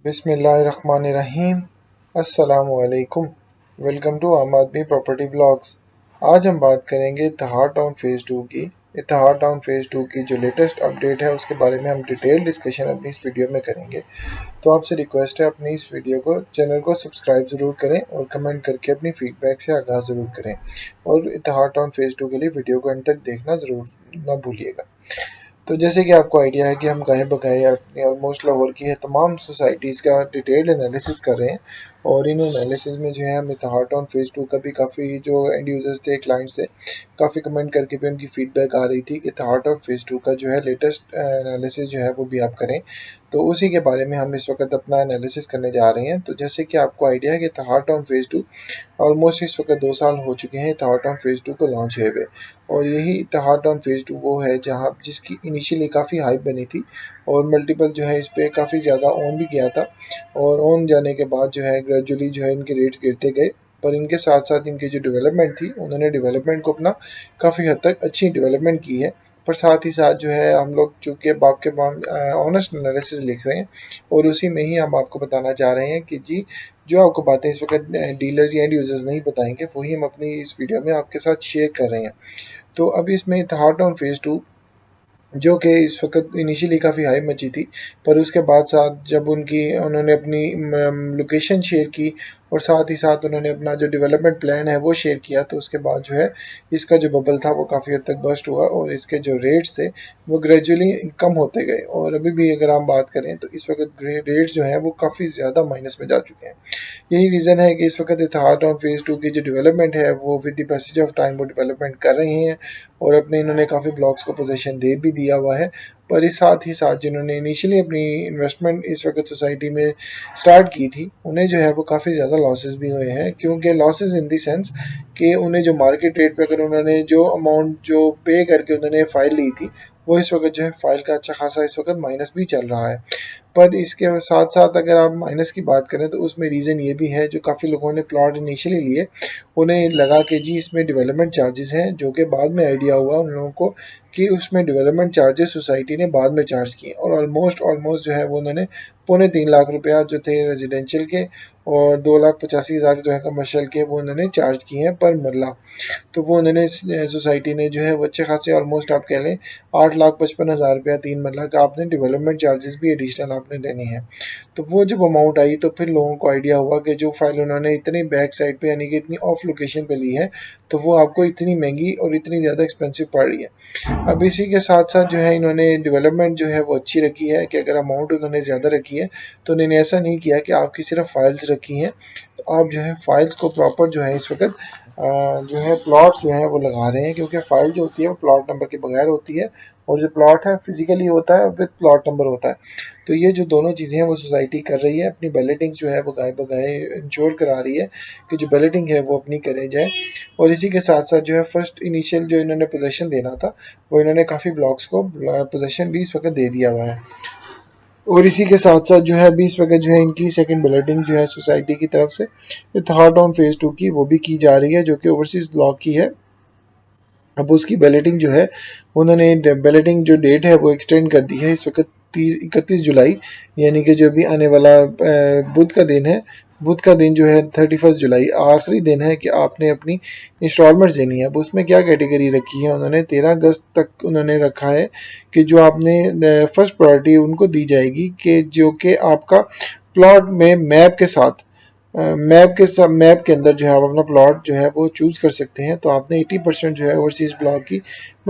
बिस्मिल्लाहिर्रहमानिर्रहीम। अस्सलामुअलैकुम। Welcome to आम आदमी प्रॉपर्टी व्लॉग्स। आज हम बात करेंगे इत्तेहाद टाउन फ़ेज़ 2 की। इत्तेहाद टाउन फ़ेज़ 2 की जो लेटेस्ट अपडेट है उसके बारे में हम डिटेल डिस्कशन अपनी इस वीडियो में करेंगे। तो आपसे रिक्वेस्ट है अपनी इस वीडियो को चैनल को सब्सक्राइब ज़रूर करें और कमेंट करके अपनी फ़ीडबैक से आगाज़ ज़रूर करें, और इत्तेहाद टाउन फ़ेज़ 2 के लिए वीडियो को एंड तक देखना ज़रूर ना भूलिएगा। तो जैसे कि आपको आइडिया है कि हम गाहे बगाए अपनी ऑलमोस्ट लाहौर की है तमाम सोसाइटीज़ का डिटेल एनालिसिस कर रहे हैं, और इन एनालिसिस में जो है हम इत्तेहाद टाउन फ़ेज़ 2 का भी काफ़ी जो एंड यूज़र्स थे, क्लाइंट्स थे, काफ़ी कमेंट करके भी उनकी फ़ीडबैक आ रही थी कि इत्तेहाद टाउन फ़ेज़ 2 का जो है लेटेस्ट एनालिसिस जो है वो भी आप करें। तो उसी के बारे में हम इस वक्त अपना एनालिसिस करने जा रहे हैं। तो जैसे कि आपको आइडिया है कि इत्तेहाद टाउन फ़ेज़ 2 ऑलमोस्ट इस वक्त 2 साल हो चुके हैं इत्तेहाद टाउन फ़ेज़ 2 को लॉन्च हुए हुए, और यही इत्तेहाद टाउन फ़ेज़ 2 वो है जहाँ जिसकी इनिशियली काफ़ी हाइप बनी थी, और मल्टीपल जो है इस पे काफ़ी ज़्यादा ऑन भी किया था, और ऑन जाने के बाद जो है ग्रेजुअली जो है इनके रेट्स गिरते गए। पर इनके साथ साथ इनकी जो डेवलपमेंट थी, उन्होंने डेवलपमेंट को अपना काफ़ी हद तक अच्छी डेवलपमेंट की है। पर साथ ही साथ जो है हम लोग चूँकि बाप के ऑनेस्ट एनालिसिस लिख रहे हैं, और उसी में ही हम आपको बताना चाह रहे हैं कि जी, जो आपको बातें इस वक्त डीलर्स या एंड यूज़र्स नहीं बताएंगे, वही हम अपनी इस वीडियो में आपके साथ शेयर कर रहे हैं। तो अब इसमें इत्तेहाद टाउन फ़ेज़ 2, जो कि इस वक्त इनिशियली काफ़ी हाई मची थी, पर उसके बाद साथ जब उन्होंने अपनी लोकेशन शेयर की, और साथ ही साथ उन्होंने अपना जो डेवलपमेंट प्लान है वो शेयर किया, तो उसके बाद जो है इसका जो बबल था वो काफ़ी हद तक बस्ट हुआ, और इसके जो रेट्स थे वो ग्रेजुअली कम होते गए, और अभी भी अगर हम बात करें तो इस वक्त रेट्स जो हैं वो काफ़ी ज़्यादा माइनस में जा चुके हैं। यही रीज़न है कि इस वक्त इत्तेहाद टाउन फ़ेज़ 2 की जो डेवलपमेंट है वो with the passage of time वो डेवलपमेंट कर रहे हैं, और अपने इन्होंने काफ़ी ब्लॉक्स को पोजीशन दे भी दिया हुआ है। पर इस साथ ही साथ जिन्होंने इनिशियली अपनी इन्वेस्टमेंट इस वक्त सोसाइटी में स्टार्ट की थी, उन्हें जो है वो काफ़ी ज़्यादा लॉसेस भी हुए हैं, क्योंकि लॉसेस इन द सेंस कि उन्हें जो मार्केट रेट पे अगर उन्होंने जो अमाउंट जो पे करके उन्होंने फ़ाइल ली थी, वो इस वक्त जो है फ़ाइल का अच्छा खासा इस वक्त माइनस भी चल रहा है। पर इसके साथ-साथ अगर आप माइनस की बात करें तो उसमें रीज़न ये भी है, जो काफ़ी लोगों ने प्लॉट इनिशियली लिए, उन्हें लगा कि जी इसमें डेवलपमेंट चार्जेस हैं, जो कि बाद में आइडिया हुआ उन लोगों को कि उसमें डेवलपमेंट चार्जेस सोसाइटी ने बाद में चार्ज किए, और ऑलमोस्ट ऑलमोस्ट जो है वो उन्होंने पौने 3 लाख रुपया जो थे रेजिडेंशियल के, और 2,85,000 जो है कमर्शियल के, वो उन्होंने चार्ज किए हैं पर मरला। तो वो उन्होंने सोसाइटी ने जो है वो अच्छे खासे ऑलमोस्ट आप कह लें 8,55,000 रुपया 3 मरला का आपने डेवलपमेंट चार्जेस भी एडिशनल आपने देने हैं। तो वो जब अमाउंट आई तो फिर लोगों को आइडिया हुआ कि जो फाइल उन्होंने इतनी बैक साइड पे यानी कि इतनी ऑफ लोकेशन पे ली है, तो वो आपको इतनी महंगी और इतनी ज़्यादा एक्सपेंसिव पड़ रही है। अब इसी के साथ साथ जो है इन्होंने डेवलपमेंट जो है वो अच्छी रखी है, कि अगर अमाउंट उन्होंने ज़्यादा रखी है तो उन्होंने ऐसा नहीं किया कि आपकी सिर्फ फाइल्स रखी हैं, तो आप जो है फाइल्स को प्रॉपर जो है इस वक्त जो है प्लॉट्स जो हैं वो लगा रहे हैं, क्योंकि फ़ाइल जो होती है वो प्लॉट नंबर के बगैर होती है, और जो प्लॉट है फिजिकली होता है विद प्लॉट नंबर होता है। तो ये जो दोनों चीज़ें हैं वो सोसाइटी कर रही है, अपनी बैलेटिंग जो है वो गाय बगाए इंश्योर करा रही है कि जो बैलेटिंग है वो अपनी करे जाए। और इसी के साथ साथ जो है फर्स्ट इनिशियल जो इन्होंने पोजेसन देना था, वो इन्होंने काफ़ी ब्लॉक्स को पोजेसन भी इस वक्त दे दिया हुआ है। और इसी के साथ साथ जो है अभी इस वक्त जो है इनकी सेकंड बैलेटिंग जो है सोसाइटी की तरफ से इत्तेहाद टाउन फ़ेज़ 2 की वो भी की जा रही है, जो कि ओवरसीज़ ब्लॉक की है। अब उसकी बैलेटिंग जो है उन्होंने बैलेटिंग जो डेट है वो एक्सटेंड कर दी है इस वक्त 31 जुलाई, यानी कि जो अभी आने वाला बुध का दिन है, बुध का दिन जो है 31 जुलाई आखिरी दिन है कि आपने अपनी इंस्टॉलमेंट्स देनी है। अब उसमें क्या कैटेगरी रखी है, उन्होंने 13 अगस्त तक उन्होंने रखा है कि जो आपने फर्स्ट प्रायोरिटी उनको दी जाएगी, कि जो कि आपका प्लॉट में मैप के साथ मैप के अंदर जो है आप अपना प्लॉट जो है वो चूज़ कर सकते हैं। तो आपने 80% जो है ओवरसीज़ ब्लॉक की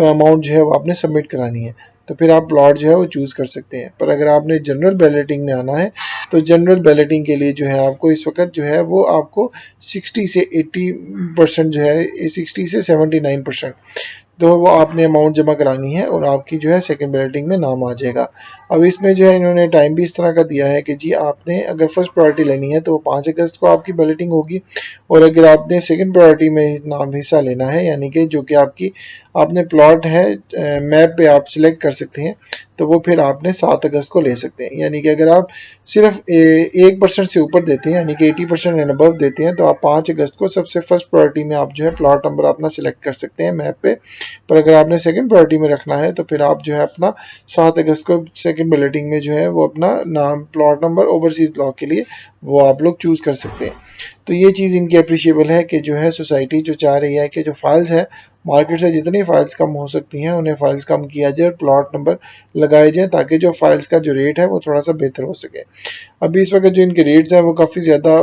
अमाउंट जो है वो आपने सबमिट करानी है, तो फिर आप प्लॉट जो है वो चूज़ कर सकते हैं। पर अगर आपने जनरल बैलेटिंग में आना है, तो जनरल बैलेटिंग के लिए जो है आपको इस वक्त जो है वो आपको 60 से 80% जो है 60 से 79% तो वो आपने अमाउंट जमा करानी है, और आपकी जो है सेकंड बैलेटिंग में नाम आ जाएगा। अब इसमें जो है इन्होंने टाइम भी इस तरह का दिया है कि जी आपने अगर फर्स्ट प्रायोरिटी लेनी है तो 5 अगस्त को आपकी बैलेटिंग होगी, और अगर आपने सेकंड प्रायोरिटी में नाम हिस्सा लेना है, यानी कि जो कि आपकी आपने प्लॉट है मैप पे आप सिलेक्ट कर सकते हैं, तो वो फिर आपने 7 अगस्त को ले सकते हैं। यानी कि अगर आप सिर्फ 1% से ऊपर देते हैं, यानी कि 80% एंड अबव देते हैं, तो आप 5 अगस्त को सबसे फर्स्ट प्रायोरिटी में आप जो है प्लॉट नंबर अपना सिलेक्ट कर सकते हैं मैप पे, पर अगर आपने सेकंड प्रायोरिटी में रखना है तो फिर आप जो है अपना 7 अगस्त को सेकंड बुलेटिन में जो है वो अपना नाम, प्लॉट नंबर ओवरसीज ब्लॉक के लिए वो आप लोग चूज़ कर सकते हैं। तो ये चीज़ इनकी अप्रिशिएबल है कि जो है सोसाइटी जो चाह रही है कि जो फाइल्स हैं मार्केट से जितनी फाइल्स कम हो सकती हैं उन्हें फाइल्स कम किया जाए और प्लॉट नंबर लगाए जाएँ, ताकि जो फाइल्स का जो रेट है वो थोड़ा सा बेहतर हो सके। अभी इस वक्त जो इनके रेट्स हैं वो काफ़ी ज़्यादा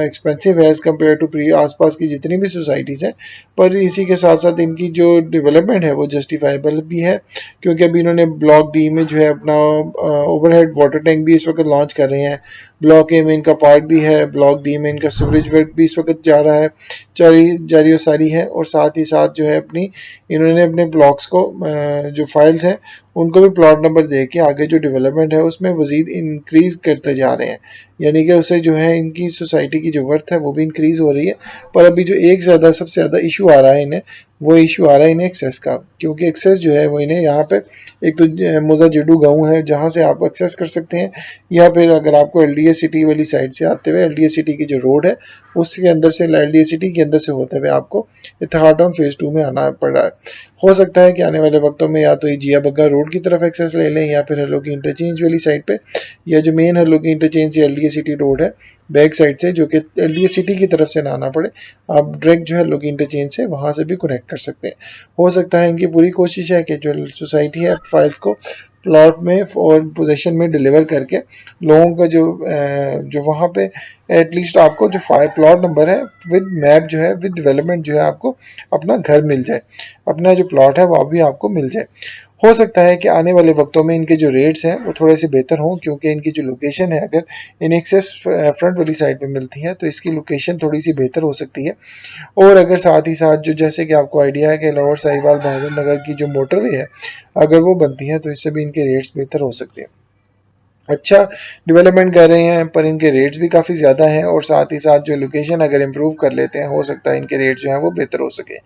एक्सपेंसिव है एज़ कम्पेयर टू प्री आसपास की जितनी भी सोसाइटीज़ हैं, पर इसी के साथ साथ इनकी जो डेवलपमेंट है वो जस्टिफाइबल भी है, क्योंकि अभी इन्होंने ब्लॉक डी में जो है अपना ओवरहेड वाटर टैंक भी इस वक्त लॉन्च कर रहे हैं। ब्लॉक ए में इनका पार्क भी है, ब्लॉक डी में इनका सीवरेज वर्क भी इस वक्त जा रहा है, जारी व सारी है। और साथ ही साथ जो है अपनी इन्होंने अपने ब्लॉक्स को जो फाइल्स हैं उनको भी प्लॉट नंबर दे के आगे जो डेवलपमेंट है उसमें मज़ीद इंक्रीज़ करते जा रहे हैं, यानी कि उससे जो है इनकी सोसाइटी की जो वर्थ है वो भी इंक्रीज़ हो रही है। पर अभी जो एक ज़्यादा सबसे ज़्यादा इशू आ रहा है इन्हें, वो इशू आ रहा है इन्हें एक्सेस का, क्योंकि एक्सेस जो है वो इन्हें यहाँ पे एक तो मोजा जिडू गाँव है जहाँ से आप एक्सेस कर सकते हैं, या फिर अगर आपको एलडीए सिटी वाली साइड से आते हुए एलडीए सिटी की जो रोड है उसके अंदर से, एलडीए सिटी के अंदर से होते हुए आपको इत्तेहाड टाउन फेज़ 2 में आना पड़ रहा है। हो सकता है कि आने वाले वक्तों में या तो ये जिया बग्गा रोड की तरफ एक्सेस ले लें, या फिर हल्लो की इंटरचेंज वाली साइड पे, या जो मेन हल्लो की इंटरचेंज से एलडीए सिटी रोड है बैक साइड से, जो कि एलडीए सिटी की तरफ से ना आना पड़े, आप डायरेक्ट जो है हल्लो की इंटरचेंज से वहाँ से भी कनेक्ट कर सकते हैं। हो सकता है इनकी पूरी कोशिश है कि जो सोसाइटी है फाइल्स को प्लॉट में और पोजीशन में डिलीवर करके लोगों का जो वहाँ पे एटलीस्ट आपको जो प्लॉट नंबर है विद मैप जो है विद डेवलपमेंट जो है आपको अपना घर मिल जाए, अपना जो प्लॉट है वो भी आपको मिल जाए। हो सकता है कि आने वाले वक्तों में इनके जो रेट्स हैं वो थोड़े से बेहतर हों, क्योंकि इनकी जो लोकेशन है अगर इन एक्सेस फ्रंट वाली साइड पे मिलती है तो इसकी लोकेशन थोड़ी सी बेहतर हो सकती है। और अगर साथ ही साथ जो जैसे कि आपको आइडिया है कि लाहौर साहिवाल बहादुर नगर की जो मोटरवे है अगर वो बनती है तो इससे भी इनके रेट्स बेहतर हो सकते हैं। अच्छा डेवलपमेंट कर रहे हैं पर इनके रेट्स भी काफ़ी ज़्यादा हैं, और साथ ही साथ जो लोकेशन अगर इम्प्रूव कर लेते हैं हो सकता है इनके रेट जो है वो बेहतर हो सके।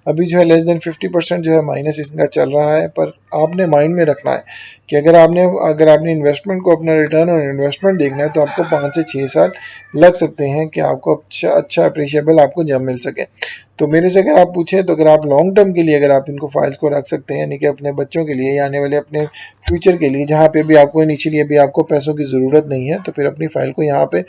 अभी जो है लेस देन 50% जो है माइनस इनका चल रहा है, पर आपने माइंड में रखना है कि अगर आपने इन्वेस्टमेंट को अपना रिटर्न और इन्वेस्टमेंट देखना है तो आपको 5 से 6 साल लग सकते हैं कि आपको अच्छा अप्रिशिएबल आपको जब मिल सके। तो मेरे से अगर आप पूछें तो अगर आप लॉन्ग टर्म के लिए अगर आप इनको फाइल्स को रख सकते हैं, यानी कि अपने बच्चों के लिए या आने वाले अपने फ्यूचर के लिए जहाँ पे भी आपको इनिशियली अभी आपको पैसों की ज़रूरत नहीं है, तो फिर अपनी फ़ाइल को यहाँ पे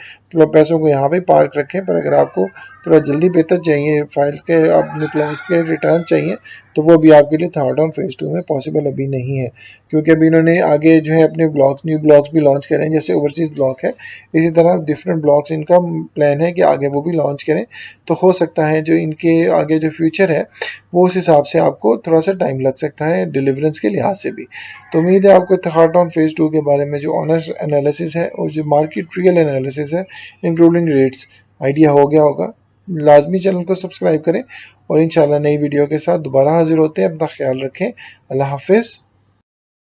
पैसों को यहाँ पे पार्क रखें। पर अगर आपको थोड़ा जल्दी बेहतर चाहिए फाइल्स के अपने प्लॉट्स के रिटर्न चाहिए तो वो अभी आपके लिए थर्ड ऑन फेज़ 2 में पॉसिबल अभी नहीं है, क्योंकि अभी इन्होंने आगे जो है अपने ब्लॉक्स न्यू ब्लॉक्स भी लॉन्च करें, जैसे ओवरसीज़ ब्लॉक है इसी तरह डिफरेंट ब्लॉक्स इनका प्लान है कि आगे वो भी लॉन्च करें। तो हो सकता है जो इनके आगे जो फ्यूचर है वो उस हिसाब से आपको थोड़ा सा टाइम लग सकता है डिलीवरेंस के लिहाज से भी। तो उम्मीद है आपको इत्तेहाड ऑन फेज़ 2 के बारे में जो ऑनेस्ट एनालिसिस है और जो मार्केट रियल एनालिसिस है इंक्लूडिंग रेट्स आइडिया हो गया होगा। लाजमी चैनल को सब्सक्राइब करें और इंशाल्लाह नई वीडियो के साथ दोबारा हाजिर होते हैं। अपना ख्याल रखें। अल्लाह हाफिज़।